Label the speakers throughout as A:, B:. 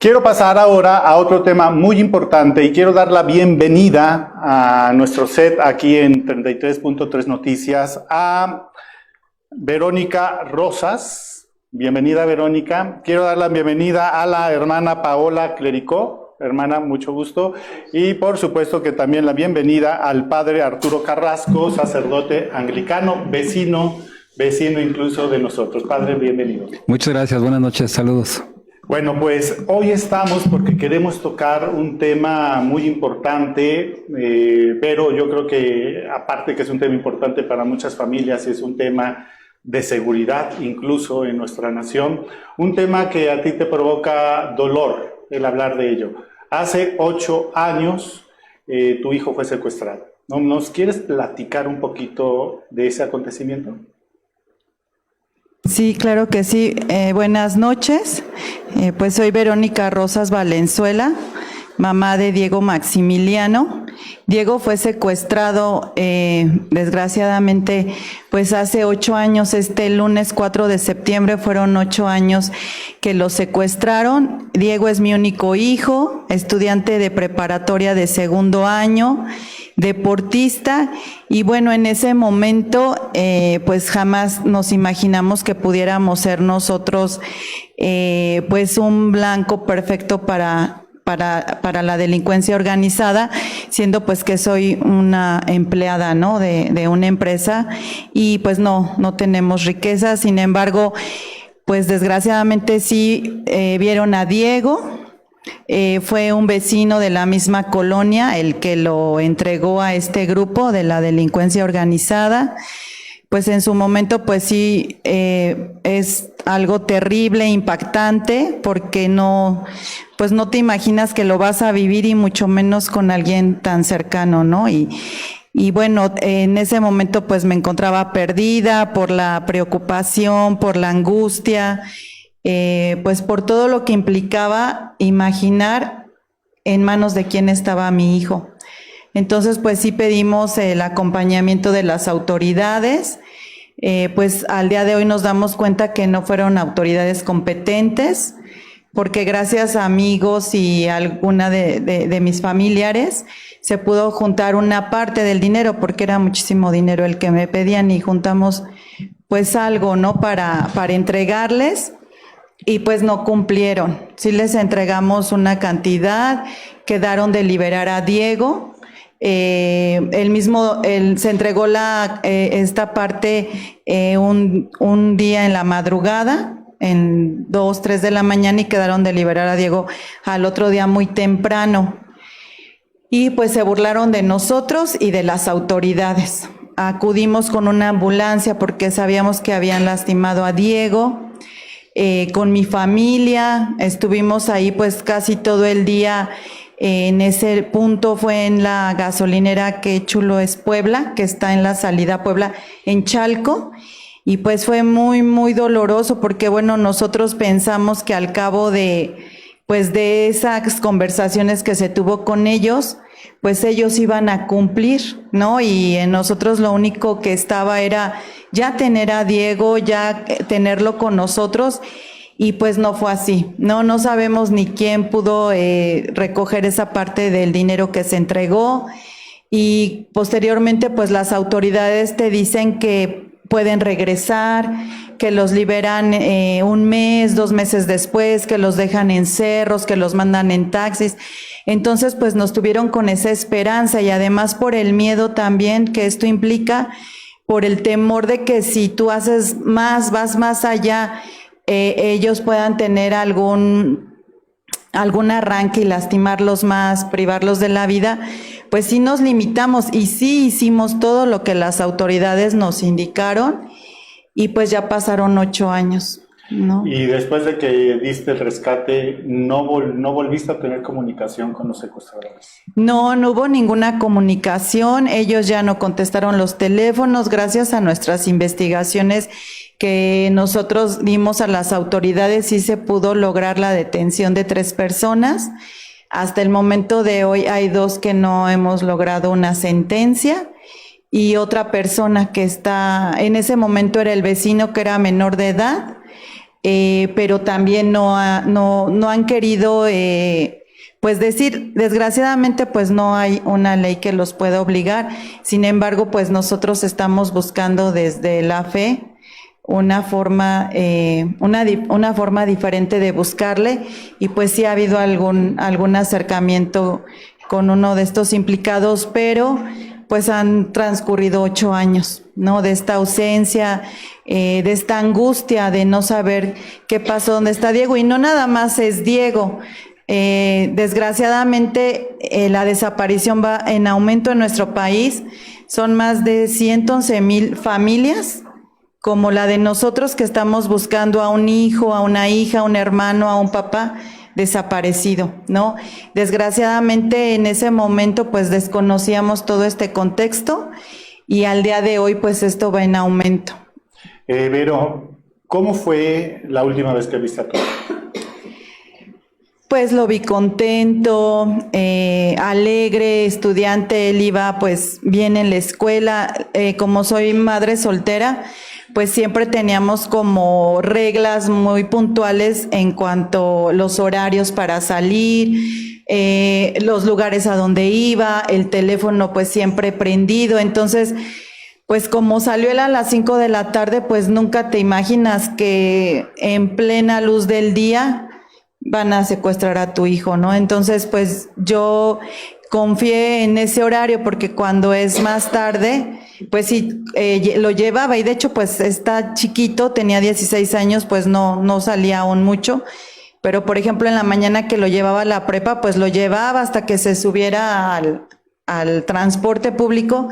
A: Quiero pasar ahora a otro tema muy importante y quiero dar la bienvenida a nuestro set aquí en 33.3 Noticias a Verónica Rosas. Bienvenida, Verónica. Quiero dar la bienvenida a la hermana Paola Clericó. Hermana, mucho gusto. Y por supuesto que también la bienvenida al padre Arturo Carrasco, sacerdote anglicano, vecino incluso de nosotros. Padre, bienvenido.
B: Muchas gracias, buenas noches, saludos.
A: Bueno, pues hoy estamos porque queremos tocar un tema muy importante, pero yo creo que aparte que es un tema importante para muchas familias, es un tema de seguridad incluso en nuestra nación, un tema que a ti te provoca dolor el hablar de ello. Hace 8 años tu hijo fue secuestrado. ¿Nos quieres platicar un poquito de ese acontecimiento?
C: Sí, claro que sí. Buenas noches. Pues soy Verónica Rosas Valenzuela, mamá de Diego Maximiliano. Diego fue secuestrado, desgraciadamente, pues hace 8 años, este lunes 4 de septiembre, fueron 8 años que lo secuestraron. Diego es mi único hijo, estudiante de preparatoria de 2º año, deportista, y bueno, en ese momento pues jamás nos imaginamos que pudiéramos ser nosotros pues un blanco perfecto para la delincuencia organizada, siendo pues que soy una empleada, ¿no?, de una empresa, y pues no tenemos riqueza. Sin embargo, pues desgraciadamente sí vieron a Diego. Fue un vecino de la misma colonia el que lo entregó a este grupo de la delincuencia organizada. Pues en su momento pues sí es algo terrible, impactante, porque pues no te imaginas que lo vas a vivir, y mucho menos con alguien tan cercano, ¿no? Y bueno, en ese momento pues me encontraba perdida por la preocupación, por la angustia, pues por todo lo que implicaba imaginar en manos de quién estaba mi hijo. Entonces pues sí pedimos el acompañamiento de las autoridades. Pues al día de hoy nos damos cuenta que no fueron autoridades competentes, porque gracias a amigos y alguna de mis familiares se pudo juntar una parte del dinero, porque era muchísimo dinero el que me pedían, y juntamos pues algo, ¿no?, para entregarles. Y pues no cumplieron. Sí les entregamos una cantidad, quedaron de liberar a Diego. Se entregó esta parte un día en la madrugada, en 2, 3 de la mañana, y quedaron de liberar a Diego al otro día muy temprano. Y pues se burlaron de nosotros y de las autoridades. Acudimos con una ambulancia porque sabíamos que habían lastimado a Diego. Con mi familia estuvimos ahí pues casi todo el día. En ese punto fue en la gasolinera Qué Chulo es Puebla, que está en la salida a Puebla, en Chalco, y pues fue muy, muy doloroso, porque bueno, nosotros pensamos que al cabo de esas conversaciones que se tuvo con ellos, pues ellos iban a cumplir, ¿no? Y en nosotros lo único que estaba era ya tener a Diego, ya tenerlo con nosotros, y pues no fue así. No sabemos ni quién pudo recoger esa parte del dinero que se entregó, y posteriormente pues las autoridades te dicen que pueden regresar, que los liberan 1 mes, 2 meses después, que los dejan en cerros, que los mandan en taxis. Entonces pues nos tuvieron con esa esperanza, y además por el miedo también que esto implica, por el temor de que si tú haces vas más allá, ellos puedan tener algún arranque y lastimarlos más, privarlos de la vida. Pues sí nos limitamos, y sí hicimos todo lo que las autoridades nos indicaron, y pues ya pasaron 8 años, ¿no?
A: Y después de que diste el rescate, ¿no volviste a tener comunicación con los secuestradores?
C: No hubo ninguna comunicación. Ellos ya no contestaron los teléfonos. Gracias a nuestras investigaciones que nosotros dimos a las autoridades, sí se pudo lograr la detención de 3 personas. Hasta el momento de hoy hay 2 que no hemos logrado una sentencia, y otra persona que está, en ese momento era el vecino, que era menor de edad, pero también no han querido pues decir, desgraciadamente pues no hay una ley que los pueda obligar. Sin embargo, pues nosotros estamos buscando desde la fe una forma diferente de buscarle, y pues sí ha habido algún acercamiento con uno de estos implicados, pero pues han transcurrido 8 años, ¿no? De esta ausencia, de esta angustia de no saber qué pasó, dónde está Diego. Y no nada más es Diego. Desgraciadamente la desaparición va en aumento en nuestro país. Son más de 111,000 familias como la de nosotros, que estamos buscando a un hijo, a una hija, a un hermano, a un papá desaparecido, ¿no? Desgraciadamente en ese momento pues desconocíamos todo este contexto, y al día de hoy pues esto va en aumento.
A: Vero, ¿cómo fue la última vez que viste a tu hijo?
C: Pues lo vi contento, alegre, estudiante. Él iba pues bien en la escuela. Como soy madre soltera, pues siempre teníamos como reglas muy puntuales en cuanto a los horarios para salir, los lugares a donde iba, el teléfono pues siempre prendido. Entonces, pues como salió él a las 5 de la tarde, pues nunca te imaginas que en plena luz del día van a secuestrar a tu hijo, ¿no? Entonces, pues yo confié en ese horario, porque cuando es más tarde, pues sí, lo llevaba, y de hecho, pues está chiquito, tenía 16 años, pues no salía aún mucho, pero por ejemplo, en la mañana que lo llevaba a la prepa, pues lo llevaba hasta que se subiera al transporte público,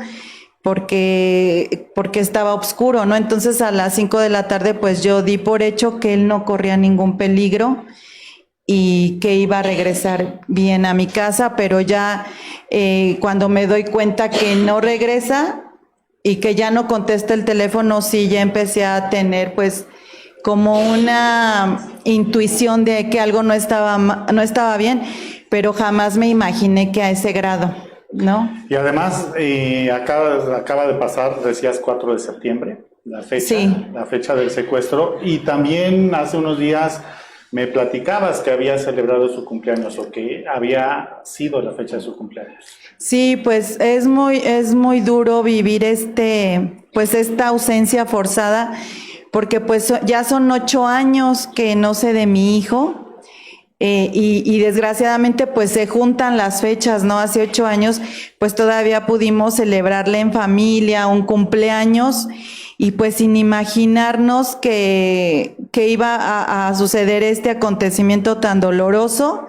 C: porque estaba oscuro, ¿no? Entonces, a las 5 de la tarde, pues yo di por hecho que él no corría ningún peligro y que iba a regresar bien a mi casa, pero ya cuando me doy cuenta que no regresa y que ya no contesta el teléfono, sí, ya empecé a tener pues como una intuición de que algo no estaba bien, pero jamás me imaginé que a ese grado, ¿no?
A: Y además, acaba de pasar, decías 4 de septiembre, la fecha,
C: sí,
A: la fecha del secuestro, y también hace unos días me platicabas que había celebrado su cumpleaños, o que había sido la fecha de su cumpleaños.
C: Sí, pues es muy duro vivir esta ausencia forzada, porque pues ya son 8 años que no sé de mi hijo, y desgraciadamente pues se juntan las fechas, ¿no? Hace 8 años pues todavía pudimos celebrarle en familia un cumpleaños, y pues sin imaginarnos que iba a suceder este acontecimiento tan doloroso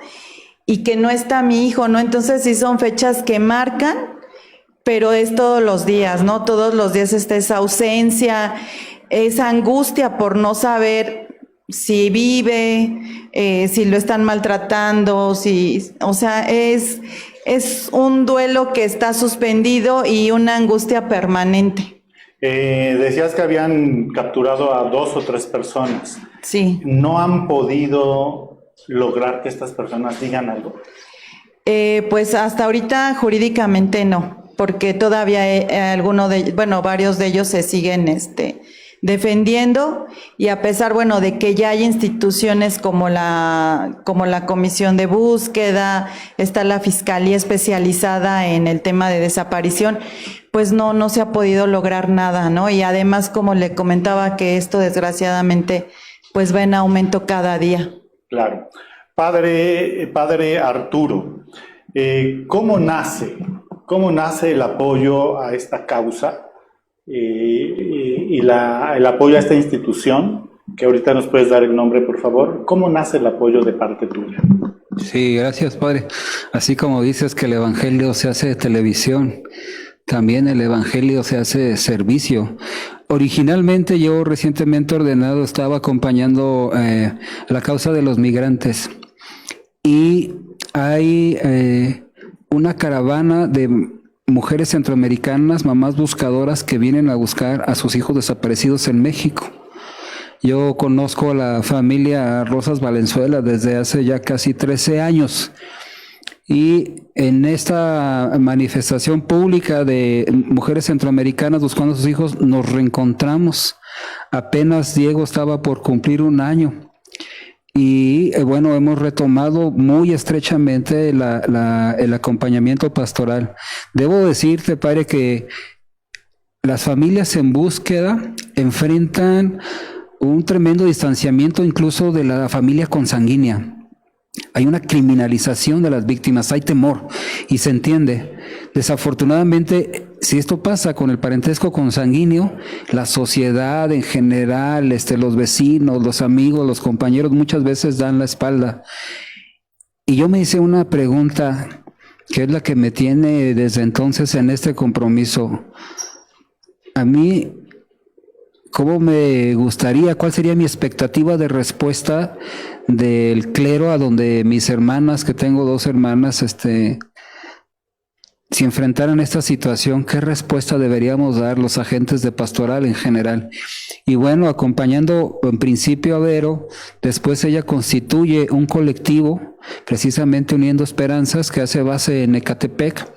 C: y que no está mi hijo, ¿no? Entonces sí son fechas que marcan, pero es todos los días, ¿no? Todos los días está esa ausencia, esa angustia por no saber si vive, si lo están maltratando, o sea, es un duelo que está suspendido y una angustia permanente.
A: Decías que habían capturado a 2 o 3 personas.
C: Sí.
A: ¿No han podido lograr que estas personas digan algo?
C: Pues hasta ahorita jurídicamente no, porque todavía varios de ellos se siguen defendiendo, y a pesar, de que ya hay instituciones como la Comisión de Búsqueda, está la Fiscalía especializada en el tema de desaparición, pues no se ha podido lograr nada, ¿no? Y además, como le comentaba, que esto desgraciadamente pues va en aumento cada día.
A: Claro. Padre Arturo, ¿cómo nace el apoyo a esta causa y el apoyo a esta institución? Que ahorita nos puedes dar el nombre, por favor. ¿Cómo nace el apoyo de parte tuya?
B: Sí, gracias, Padre. Así como dices que el Evangelio se hace de televisión, también el Evangelio se hace de servicio. Originalmente yo recientemente ordenado estaba acompañando la causa de los migrantes, y hay una caravana de mujeres centroamericanas, mamás buscadoras, que vienen a buscar a sus hijos desaparecidos en México. Yo conozco a la familia Rosas Valenzuela desde hace ya casi 13 años. Y en esta manifestación pública de mujeres centroamericanas buscando a sus hijos, nos reencontramos. Apenas Diego estaba por cumplir 1 año. Y bueno, hemos retomado muy estrechamente el acompañamiento pastoral. Debo decirte, padre, que las familias en búsqueda enfrentan un tremendo distanciamiento incluso de la familia consanguínea. Hay una criminalización de las víctimas, hay temor y se entiende. Desafortunadamente, si esto pasa con el parentesco consanguíneo, la sociedad en general, los vecinos, los amigos, los compañeros muchas veces dan la espalda. Y yo me hice una pregunta que es la que me tiene desde entonces en este compromiso. A mí, ¿cómo me gustaría, cuál sería mi expectativa de respuesta del clero a donde mis hermanas, que tengo 2 hermanas, si enfrentaran esta situación, qué respuesta deberíamos dar los agentes de pastoral en general? Y bueno, acompañando en principio a Vero, después ella constituye un colectivo, precisamente Uniendo Esperanzas, que hace base en Ecatepec,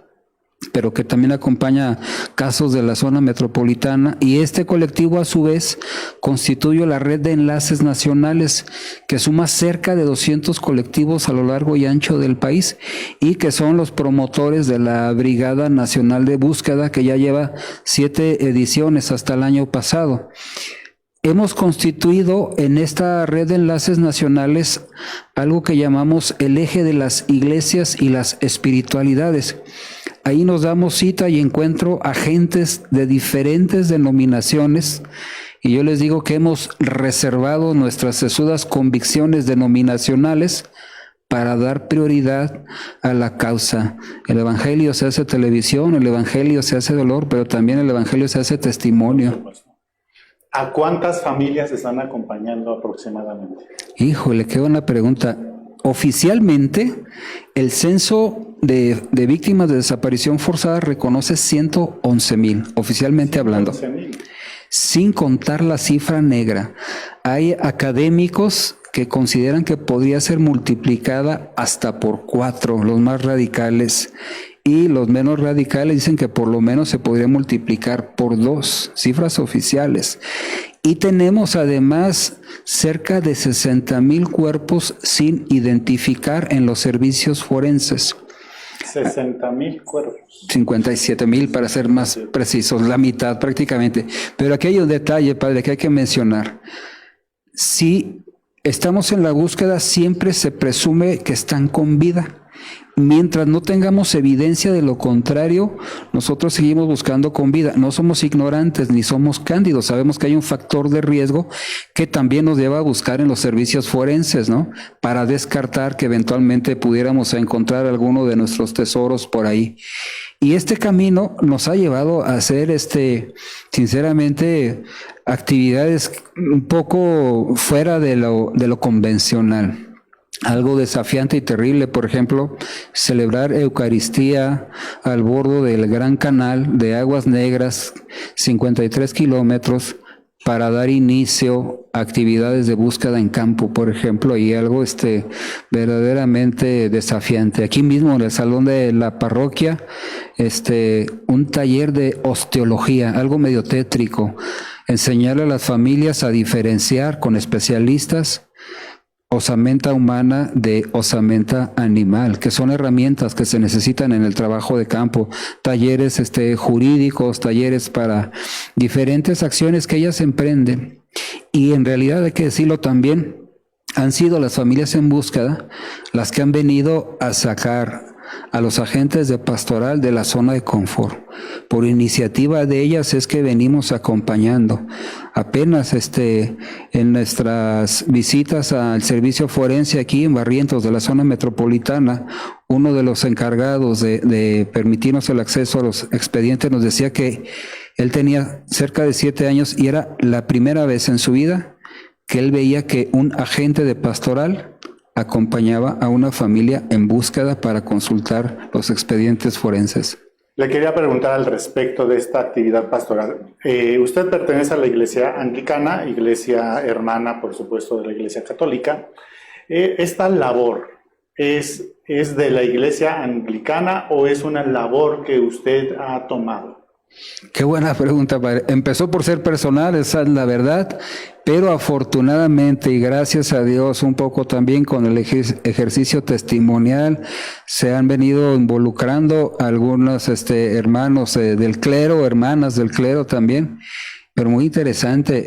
B: pero que también acompaña casos de la zona metropolitana, y este colectivo a su vez constituye la red de enlaces nacionales que suma cerca de 200 colectivos a lo largo y ancho del país y que son los promotores de la Brigada Nacional de Búsqueda, que ya lleva 7 ediciones hasta el año pasado. Hemos constituido en esta red de enlaces nacionales algo que llamamos el eje de las iglesias y las espiritualidades. Ahí nos damos cita y encuentro a gentes de diferentes denominaciones, y yo les digo que hemos reservado nuestras sesudas convicciones denominacionales para dar prioridad a la causa. El evangelio se hace televisión, el evangelio se hace dolor, pero también el evangelio se hace testimonio.
A: ¿A cuántas familias están acompañando aproximadamente?
B: Híjole, qué buena pregunta. Oficialmente, el censo de víctimas de desaparición forzada reconoce 111,000, oficialmente hablando,
A: 111,000.
B: sin contar la cifra negra. Hay académicos que consideran que podría ser multiplicada hasta por 4, los más radicales, y los menos radicales dicen que por lo menos se podría multiplicar por 2, cifras oficiales. Y tenemos además cerca de 60,000 cuerpos sin identificar en los servicios forenses.
A: 60,000 cuerpos.
B: 57,000 para ser más precisos, la mitad prácticamente. Pero aquí hay un detalle, padre, que hay que mencionar. Si estamos en la búsqueda, siempre se presume que están con vida. Mientras no tengamos evidencia de lo contrario, nosotros seguimos buscando con vida. No somos ignorantes ni somos cándidos. Sabemos que hay un factor de riesgo que también nos lleva a buscar en los servicios forenses, ¿no? Para descartar que eventualmente pudiéramos encontrar alguno de nuestros tesoros por ahí. Y este camino nos ha llevado a hacer, sinceramente, actividades un poco fuera de lo convencional. Algo desafiante y terrible, por ejemplo, celebrar Eucaristía al borde del Gran Canal de Aguas Negras, 53 kilómetros, para dar inicio a actividades de búsqueda en campo, por ejemplo, y algo verdaderamente desafiante. Aquí mismo en el salón de la parroquia, un taller de osteología, algo medio tétrico, enseñarle a las familias a diferenciar con especialistas osamenta humana de osamenta animal, que son herramientas que se necesitan en el trabajo de campo, talleres jurídicos, talleres para diferentes acciones que ellas emprenden. Y en realidad hay que decirlo también, han sido las familias en búsqueda las que han venido a sacar a los agentes de pastoral de la zona de confort. Por iniciativa de ellas es que venimos acompañando. Apenas en nuestras visitas al servicio forense aquí en Barrientos de la zona metropolitana, uno de los encargados de permitirnos el acceso a los expedientes nos decía que él tenía cerca de 7 años y era la primera vez en su vida que él veía que un agente de pastoral acompañaba a una familia en búsqueda para consultar los expedientes forenses.
A: Le quería preguntar al respecto de esta actividad pastoral. Usted pertenece a la Iglesia Anglicana, iglesia hermana, por supuesto, de la Iglesia Católica. Esta labor es ¿Es de la Iglesia Anglicana o es una labor que usted ha tomado?
B: Qué buena pregunta, padre. Empezó por ser personal, esa es la verdad, pero afortunadamente y gracias a Dios, un poco también con el ejercicio testimonial, se han venido involucrando algunos hermanos del clero, hermanas del clero también. Pero muy interesante,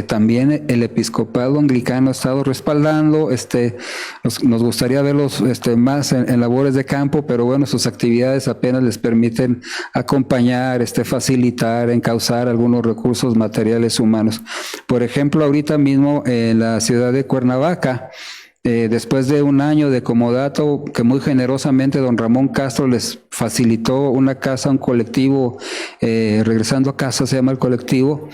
B: también el episcopado anglicano ha estado respaldando, nos gustaría verlos más en labores de campo, pero bueno, sus actividades apenas les permiten acompañar, facilitar, encauzar algunos recursos materiales humanos. Por ejemplo, ahorita mismo en la ciudad de Cuernavaca, después de un año de comodato que muy generosamente don Ramón Castro les facilitó una casa, un colectivo, regresando a casa se llama el colectivo,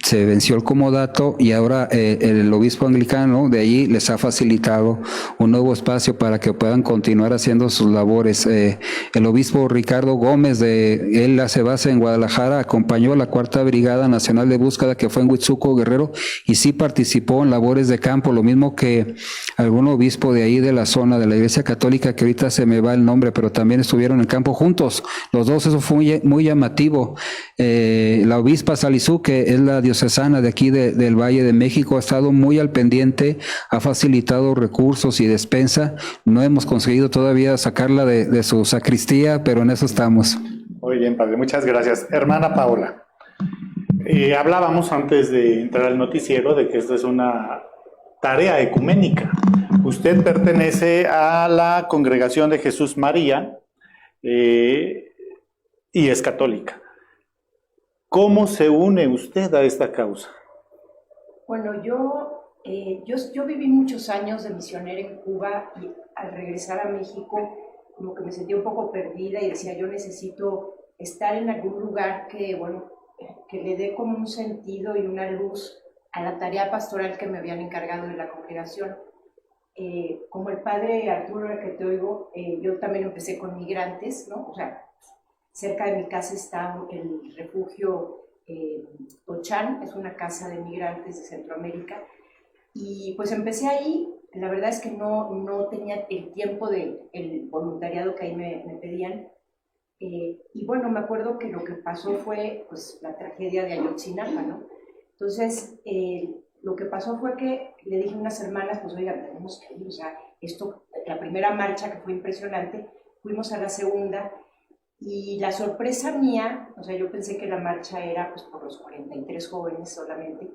B: se venció el comodato y ahora el obispo anglicano de allí les ha facilitado un nuevo espacio para que puedan continuar haciendo sus labores. El obispo Ricardo Gómez, él hace base en Guadalajara, acompañó a la Cuarta Brigada Nacional de Búsqueda que fue en Huitzuco, Guerrero, y sí participó en labores de campo, lo mismo que algún obispo de ahí de la zona de la Iglesia Católica, que ahorita se me va el nombre, pero también estuvieron en campo juntos, los dos. Eso fue muy llamativo. La obispa Salizú, que es la diocesana de aquí del Valle de México, ha estado muy al pendiente, ha facilitado recursos y despensa. No hemos conseguido todavía sacarla de su sacristía, pero en eso estamos.
A: Muy bien, padre, muchas gracias. Hermana Paola, hablábamos antes de entrar al noticiero de que esto es una tarea ecuménica. Usted pertenece a la Congregación de Jesús María y es católica. ¿Cómo se une usted a esta causa?
D: Bueno, yo viví muchos años de misionera en Cuba y al regresar a México como que me sentí un poco perdida y decía, yo necesito estar en algún lugar que le dé como un sentido y una luz a la tarea pastoral que me habían encargado de la congregación. Como el padre Arturo, al que te oigo, yo también empecé con migrantes, ¿no? O sea, cerca de mi casa está el refugio Tochán, es una casa de migrantes de Centroamérica, y pues empecé ahí. La verdad es que no tenía el tiempo del voluntariado que ahí me pedían, y bueno, me acuerdo que lo que pasó fue pues la tragedia de Ayotzinapa, ¿no? Entonces, lo que pasó fue que le dije a unas hermanas, pues oigan, tenemos que ir, o sea, la primera marcha que fue impresionante, fuimos a la segunda, y la sorpresa mía, o sea, yo pensé que la marcha era pues por los 43 jóvenes solamente,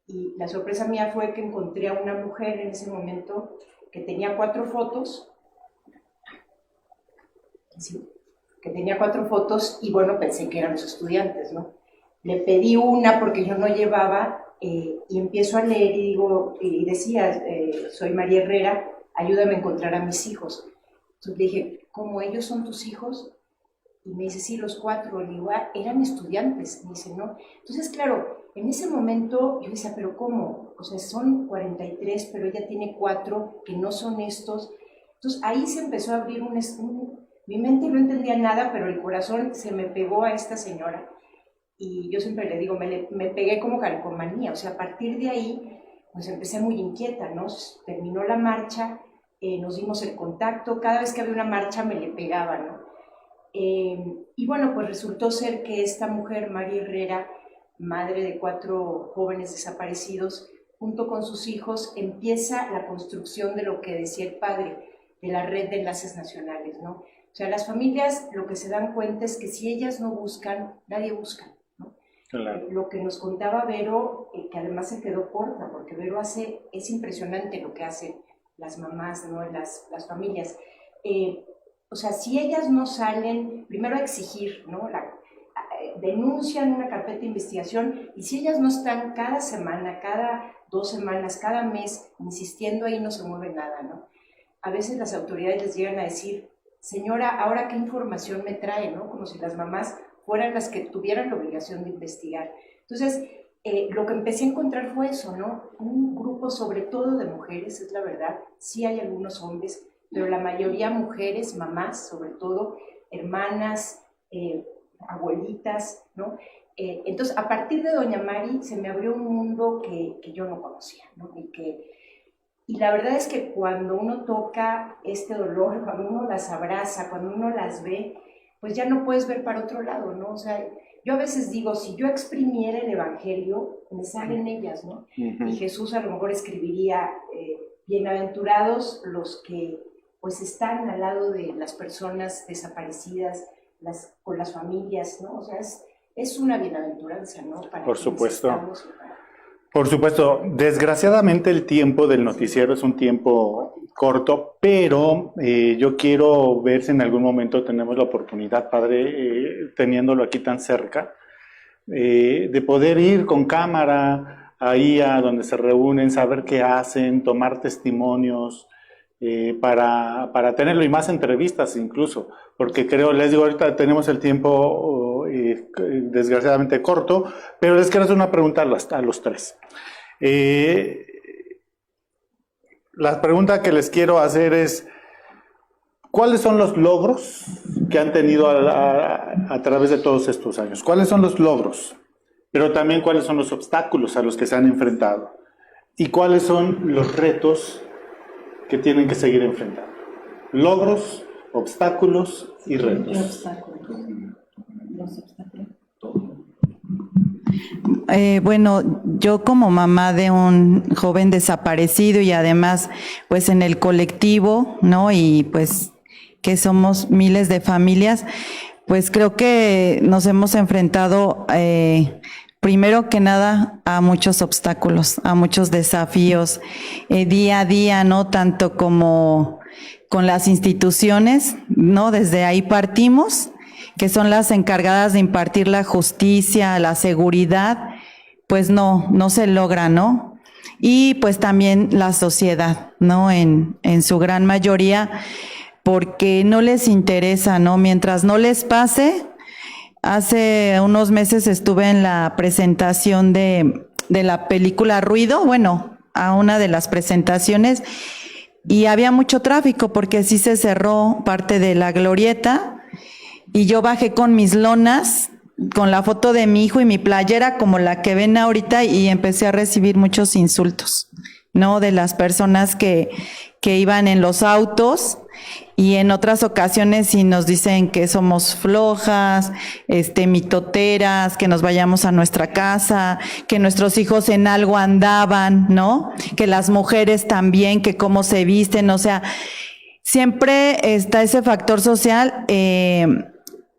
D: y la sorpresa mía fue que encontré a una mujer en ese momento que tenía 4 fotos, sí, y bueno, pensé que eran los estudiantes, ¿no? Le pedí una porque yo no llevaba, y empiezo a leer y decía, soy María Herrera, ayúdame a encontrar a mis hijos. Entonces le dije, ¿cómo ellos son tus hijos? Y me dice, sí, los 4. Le digo, eran estudiantes. Me dice, no. Entonces, claro, en ese momento yo decía, ¿pero cómo? O sea, son 43, pero ella tiene 4 que no son estos. Entonces, ahí se empezó a abrir mi mente no entendía nada, pero el corazón se me pegó a esta señora. Y yo siempre le digo, me pegué como calcomanía. O sea, a partir de ahí, pues empecé muy inquieta, ¿no? Terminó la marcha, nos dimos el contacto. Cada vez que había una marcha me le pegaba, ¿no? Y bueno, pues resultó ser que esta mujer, María Herrera, madre de 4 jóvenes desaparecidos, junto con sus hijos, empieza la construcción de lo que decía el padre, de la red de enlaces nacionales, ¿no? O sea, las familias lo que se dan cuenta es que si ellas no buscan, nadie busca, ¿no? Claro. Lo que nos contaba Vero, que además se quedó corta, porque Vero es impresionante lo que hacen las mamás, ¿no? Las familias. O sea, si ellas no salen, primero a exigir, ¿no? Denuncian una carpeta de investigación, y si ellas no están cada semana, cada 2 semanas, cada mes, insistiendo, ahí no se mueve nada, ¿no? A veces las autoridades les llegan a decir, señora, ¿ahora qué información me trae, no? Como si las mamás fueran las que tuvieran la obligación de investigar. Entonces, lo que empecé a encontrar fue eso, ¿no? Un grupo sobre todo de mujeres, es la verdad, sí hay algunos hombres, pero la mayoría mujeres, mamás, sobre todo, hermanas, abuelitas, ¿no? Entonces, a partir de Doña Mari se me abrió un mundo que yo no conocía, ¿no? Y que Y la verdad es que cuando uno toca este dolor, cuando uno las abraza, cuando uno las ve, pues ya no puedes ver para otro lado, ¿no? O sea, yo a veces digo, si yo exprimiera el Evangelio, me salen ellas, ¿no? Y Jesús a lo mejor escribiría, bienaventurados los que pues están al lado de las personas desaparecidas, con las familias, ¿no? O sea, es una bienaventuranza, ¿no? Para
A: por supuesto.
D: Estamos...
A: Por supuesto, desgraciadamente el tiempo del noticiero es un tiempo corto, pero yo quiero ver si en algún momento tenemos la oportunidad, padre, teniéndolo aquí tan cerca, de poder ir con cámara ahí a donde se reúnen, saber qué hacen, tomar testimonios, para tenerlo, y más entrevistas incluso, porque creo, les digo, ahorita tenemos el tiempo desgraciadamente corto, pero les quiero hacer una pregunta a los tres. La pregunta que les quiero hacer es, ¿cuáles son los logros que han tenido a través de todos estos años? ¿Cuáles son los logros? Pero también, ¿cuáles son los obstáculos a los que se han enfrentado? ¿Y cuáles son los retos que tienen que seguir enfrentando? Logros, obstáculos y retos.
C: Los obstáculos. Bueno, yo como mamá de un joven desaparecido y además pues en el colectivo, ¿no? Y pues que somos miles de familias, pues creo que nos hemos enfrentado primero que nada a muchos obstáculos, a muchos desafíos día a día, ¿no? Tanto como con las instituciones, ¿no? Desde ahí partimos, que son las encargadas de impartir la justicia, la seguridad, pues no se logra, ¿no? Y pues también la sociedad, ¿no? En su gran mayoría, porque no les interesa, ¿no? Mientras no les pase. Hace unos meses estuve en la presentación de la película Ruido, bueno, a una de las presentaciones, y había mucho tráfico porque sí se cerró parte de la glorieta, y yo bajé con mis lonas, con la foto de mi hijo y mi playera como la que ven ahorita, y empecé a recibir muchos insultos, ¿no? De las personas que iban en los autos, y en otras ocasiones sí nos dicen que somos flojas, mitoteras, que nos vayamos a nuestra casa, que nuestros hijos en algo andaban, ¿no? Que las mujeres también, que cómo se visten, o sea, siempre está ese factor social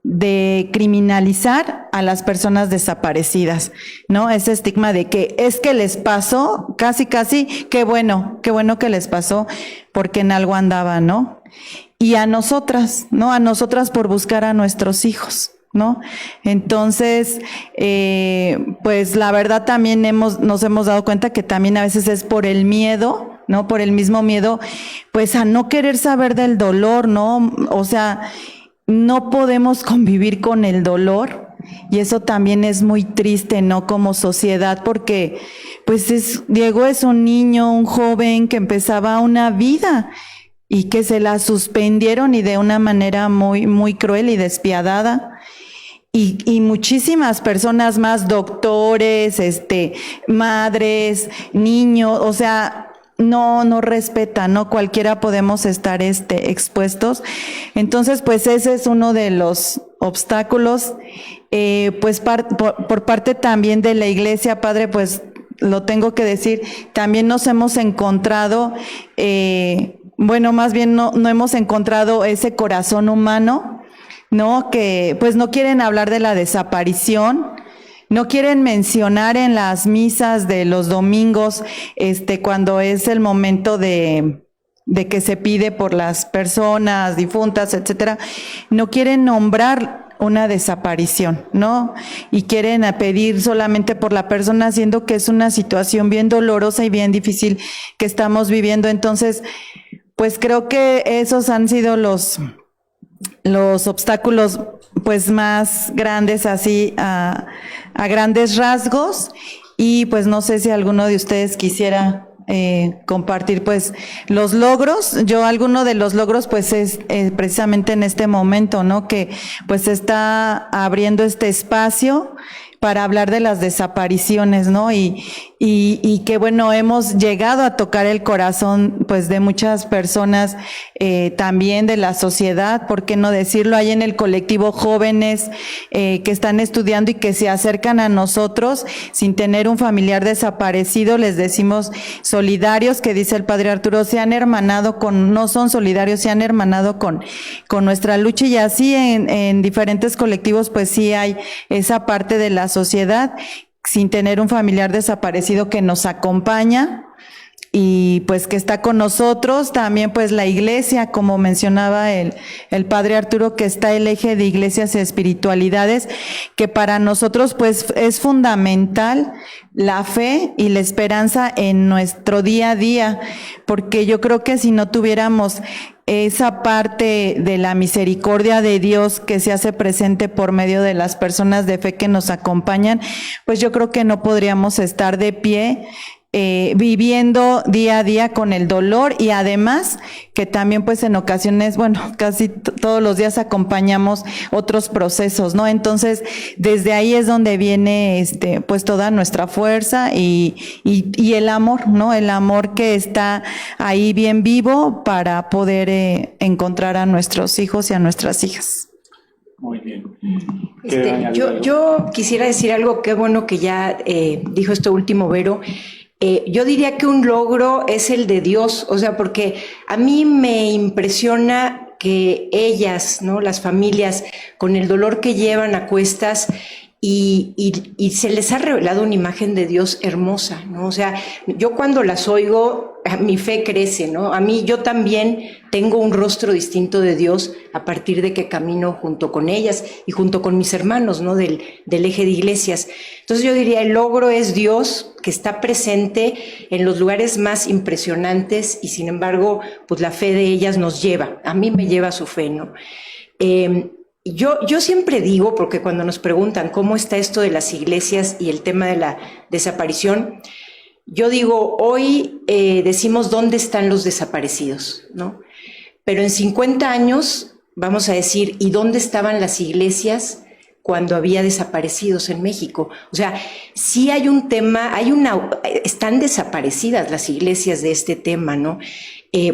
C: de criminalizar a las personas desaparecidas, ¿no? Ese estigma de que es que les pasó, casi, qué bueno que les pasó, porque en algo andaban, ¿no? Y a nosotras, ¿no? A nosotras por buscar a nuestros hijos, ¿no? Entonces, pues la verdad también nos hemos dado cuenta que también a veces es por el miedo, ¿no? Por el mismo miedo, pues a no querer saber del dolor, ¿no? O sea, no podemos convivir con el dolor, y eso también es muy triste, ¿no? Como sociedad, porque pues Diego es un niño, un joven que empezaba una vida y que se la suspendieron, y de una manera muy, muy cruel y despiadada. Y muchísimas personas más, doctores, madres, niños, o sea, no respetan, ¿no? Cualquiera podemos estar expuestos. Entonces, pues ese es uno de los obstáculos. Pues por parte también de la iglesia, padre, pues lo tengo que decir, también nos hemos encontrado, bueno, más bien no hemos encontrado ese corazón humano, ¿no? Que pues no quieren hablar de la desaparición, no quieren mencionar en las misas de los domingos, cuando es el momento de que se pide por las personas difuntas, etcétera, no quieren nombrar una desaparición, ¿no? Y quieren pedir solamente por la persona, siendo que es una situación bien dolorosa y bien difícil que estamos viviendo. Entonces, pues creo que esos han sido los obstáculos pues más grandes, así a grandes rasgos. Y pues no sé si alguno de ustedes quisiera compartir pues los logros. Yo alguno de los logros pues es precisamente en este momento, ¿no? Que pues está abriendo este espacio para hablar de las desapariciones, ¿no? Y que bueno, hemos llegado a tocar el corazón pues de muchas personas, también de la sociedad, ¿por qué no decirlo? Hay en el colectivo jóvenes que están estudiando y que se acercan a nosotros sin tener un familiar desaparecido, les decimos solidarios, que dice el padre Arturo, se han hermanado no son solidarios, se han hermanado con nuestra lucha, y así en diferentes colectivos pues sí hay esa parte de la sociedad sin tener un familiar desaparecido que nos acompaña y pues que está con nosotros. También pues la iglesia, como mencionaba el padre Arturo, que está el eje de iglesias y espiritualidades, que para nosotros pues es fundamental la fe y la esperanza en nuestro día a día, porque yo creo que si no tuviéramos esa parte de la misericordia de Dios que se hace presente por medio de las personas de fe que nos acompañan, pues yo creo que no podríamos estar de pie viviendo día a día con el dolor, y además que también pues en ocasiones, bueno, casi todos los días acompañamos otros procesos, ¿no? Entonces, desde ahí es donde viene pues toda nuestra fuerza y el amor, ¿no? El amor que está ahí bien vivo para poder encontrar a nuestros hijos y a nuestras hijas.
A: Muy bien.
D: Yo quisiera decir algo, qué bueno que ya dijo esto último Vero. Yo diría que un logro es el de Dios, o sea, porque a mí me impresiona que ellas, ¿no? Las familias, con el dolor que llevan a cuestas, y se les ha revelado una imagen de Dios hermosa, ¿no? O sea, yo cuando las oigo, mi fe crece, ¿no? Yo también tengo un rostro distinto de Dios a partir de que camino junto con ellas y junto con mis hermanos, ¿no? Del eje de iglesias. Entonces yo diría, el logro es Dios, que está presente en los lugares más impresionantes, y sin embargo, pues la fe de ellas nos lleva, a mí me lleva su fe, ¿no? Yo siempre digo, porque cuando nos preguntan cómo está esto de las iglesias y el tema de la desaparición, yo digo, hoy decimos dónde están los desaparecidos, ¿no? Pero en 50 años vamos a decir, ¿y dónde estaban las iglesias cuando había desaparecidos en México? O sea, sí hay un tema, están desaparecidas las iglesias de este tema, ¿no?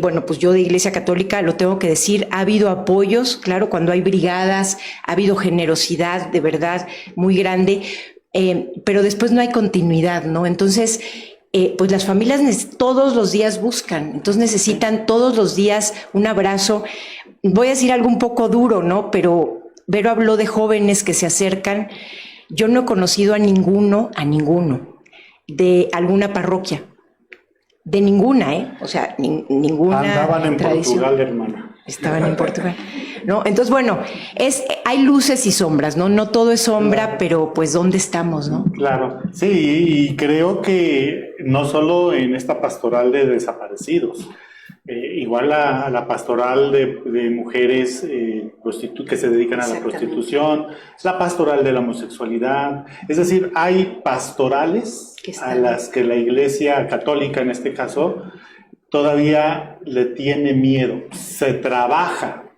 D: Bueno, pues yo de Iglesia Católica lo tengo que decir, ha habido apoyos, claro, cuando hay brigadas, ha habido generosidad de verdad muy grande, pero después no hay continuidad, ¿no? Entonces, pues las familias todos los días buscan, entonces necesitan todos los días un abrazo. Voy a decir algo un poco duro, ¿no? Pero Vero habló de jóvenes que se acercan. Yo no he conocido a ninguno de alguna parroquia. De ninguna, o sea, ninguna.
A: Andaban en
D: tradición.
A: Portugal, hermana.
D: Estaban en Portugal, ¿no? Entonces, bueno, hay luces y sombras, ¿no? No todo es sombra, claro. Pero pues, ¿dónde estamos, no?
A: Claro, sí, y creo que no solo en esta pastoral de desaparecidos, igual la pastoral de mujeres que se dedican a la prostitución, la pastoral de la homosexualidad, es decir, hay pastorales a las que la Iglesia Católica, en este caso, todavía le tiene miedo. Se trabaja,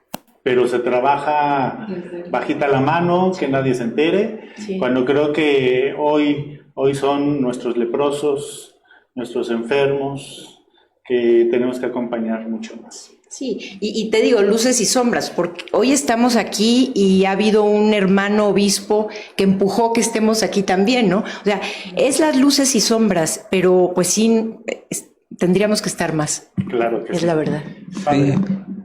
A: pero se trabaja bajita la mano, que nadie se entere, sí. Cuando creo que hoy son nuestros leprosos, nuestros enfermos, que tenemos que acompañar mucho más.
D: Sí, y te digo, luces y sombras, porque hoy estamos aquí y ha habido un hermano obispo que empujó que estemos aquí también, ¿no? O sea, es las luces y sombras, pero pues sí, tendríamos que estar más.
A: Claro que sí.
D: Es la verdad.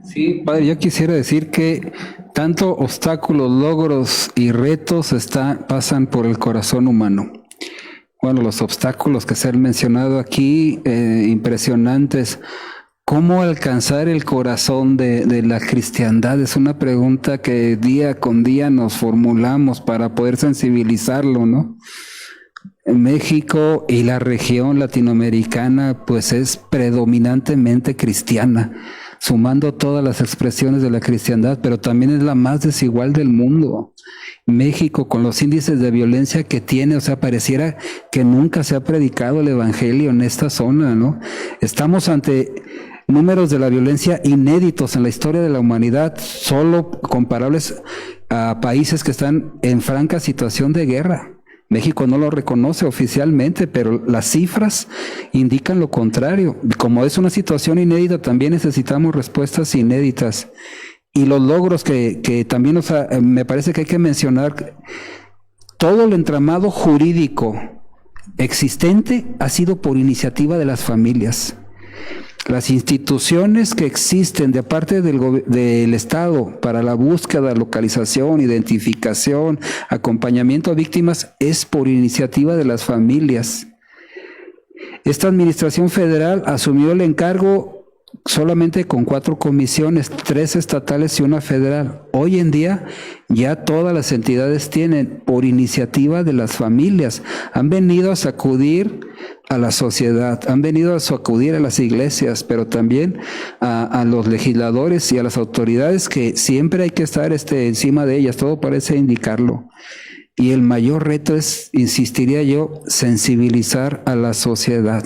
B: Sí, padre, yo quisiera decir que tanto obstáculos, logros y retos pasan por el corazón humano. Bueno, los obstáculos que se han mencionado aquí, impresionantes. ¿Cómo alcanzar el corazón de la cristiandad? Es una pregunta que día con día nos formulamos para poder sensibilizarlo, ¿no? México y la región latinoamericana pues es predominantemente cristiana, sumando todas las expresiones de la cristiandad, pero también es la más desigual del mundo. México, con los índices de violencia que tiene, o sea, pareciera que nunca se ha predicado el evangelio en esta zona, ¿no? Estamos ante números de la violencia inéditos en la historia de la humanidad, solo comparables a países que están en franca situación de guerra. México no lo reconoce oficialmente, pero las cifras indican lo contrario. Como es una situación inédita, también necesitamos respuestas inéditas. Y los logros que también me parece que hay que mencionar, todo el entramado jurídico existente ha sido por iniciativa de las familias. Las instituciones que existen de parte del Estado para la búsqueda, localización, identificación, acompañamiento a víctimas es por iniciativa de las familias. Esta administración federal asumió el encargo solamente con 4 comisiones, 3 estatales y 1 federal. Hoy en día ya todas las entidades tienen por iniciativa de las familias. Han venido a sacudir a la sociedad, han venido a sacudir a las iglesias, pero también a los legisladores y a las autoridades, que siempre hay que estar encima de ellas, todo parece indicarlo. Y el mayor reto es, insistiría yo, sensibilizar a la sociedad.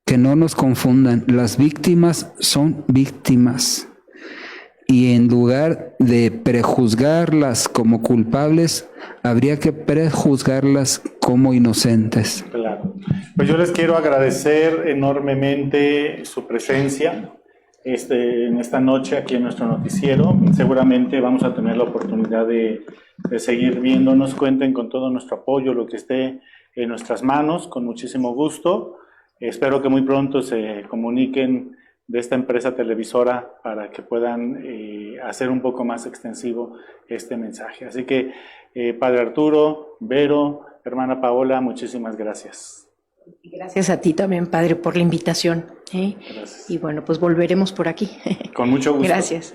B: Que no nos confundan, las víctimas son víctimas. Y en lugar de prejuzgarlas como culpables, habría que prejuzgarlas como inocentes.
A: Claro. Pues yo les quiero agradecer enormemente su presencia en esta noche aquí en nuestro noticiero. Seguramente vamos a tener la oportunidad de seguir viéndonos. Cuenten con todo nuestro apoyo, lo que esté en nuestras manos, con muchísimo gusto. Espero que muy pronto se comuniquen de esta empresa televisora para que puedan hacer un poco más extensivo este mensaje. Así que, Padre Arturo, Vero, hermana Paola, muchísimas gracias.
D: Gracias a ti también, Padre, por la invitación.
A: Gracias.
D: Y bueno, pues volveremos por aquí.
A: Con mucho gusto.
D: Gracias.